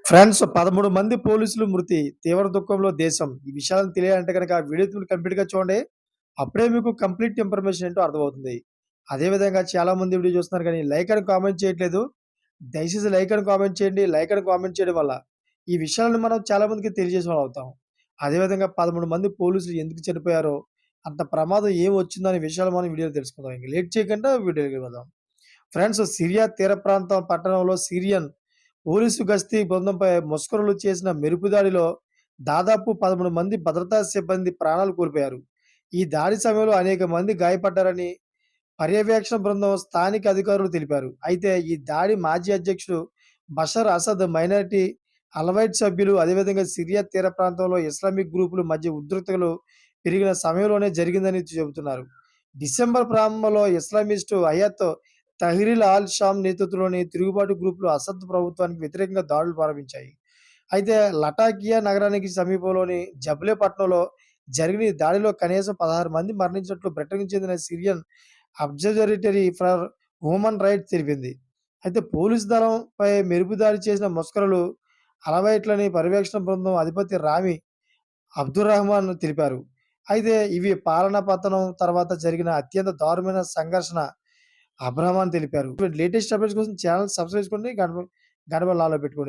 France 13 మంది పోలీసులు మృతి. తీవ్ర దుఃఖంలో దేశం. ఈ విషయాలను తెలియాలంటే గనక వీడియో కంప్లీట్‌గా చూడండి. అప్పుడే మీకు కంప్లీట్ ఇన్ఫర్మేషన్ ఏంటో అర్థమవుతుంది. అదే విధంగా చాలామంది వీడియో చూస్తున్నారు కానీ లైక్ అని కామెంట్ చేయట్లేదు. దయచేసి లైక్ అని కామెంట్ చేయండి. లైక్ అని కామెంట్ చేయడం వల్ల ఈ విషయాలను మనం చాలా మందికి తెలియజేసిన వాళ్ళం అవుతాం. అదే విధంగా 13 మంది పోలీసులు ఎందుకు చనిపోయారో, అంత ప్రమాదం ఏం వచ్చిందో అనే విషయాలు మనం వీడియోలో తెలుసుకుందాం. ఇంక లేట్ చేయకుండా వీడియోలోకి వెళ్దాం. ఫ్రెండ్స్, సిరియా తీర ప్రాంతం పట్టణంలో సిరియన్ పోలీసు గస్తీ బృందంపై ముష్కరులు చేసిన మెరుపు దాడిలో దాదాపు 13 మంది భద్రతా సిబ్బంది ప్రాణాలు కోల్పోయారు. ఈ దాడి సమయంలో అనేక మంది గాయపడ్డారని పర్యవేక్షణ బృందం స్థానిక అధికారులు తెలిపారు. అయితే ఈ దాడి మాజీ అధ్యక్షుడు బషర్ అసద్ మైనారిటీ అలవైట్ సభ్యులు అదేవిధంగా సిరియా తీర ప్రాంతంలో ఇస్లామిక్ గ్రూపుల మధ్య ఉద్రిక్తతలు పెరిగిన సమయంలోనే జరిగిందని చెబుతున్నారు. డిసెంబర్ ప్రారంభంలో Islamist Hayath Tahrir all Sam నేతృత్వంలోని తిరుగుబాటు గ్రూపులు అసద్ ప్రభుత్వానికి వ్యతిరేకంగా దాడులు ప్రారంభించాయి. అయితే లటాకియా నగరానికి సమీపంలోని జబ్లే పట్టణంలో జరిగిన ఈ దాడిలో కనీసం 16 మంది మరణించినట్లు బ్రిటన్‌కి చెందిన Syrian observatory for human rights తెలిపింది. అయితే పోలీసు దళంపై మెరుపు దాడి చేసిన ముష్కరులు అలవైట్లని పర్యవేక్షణ బృందం అధిపతి రామి అబ్దుర్రహమాన్ తెలిపారు. అయితే ఇవి పాలనా పతనం తర్వాత జరిగిన అత్యంత దారుణమైన సంఘర్షణ అబ్రహమాన్ తెలిపారు. లేటెస్ట్ అప్డేట్స్ కోసం ఛానెల్ సబ్స్క్రైబ్ చేసుకోండి. గంట గంట బెల్ ఆన్‌లో పెట్టుకోండి.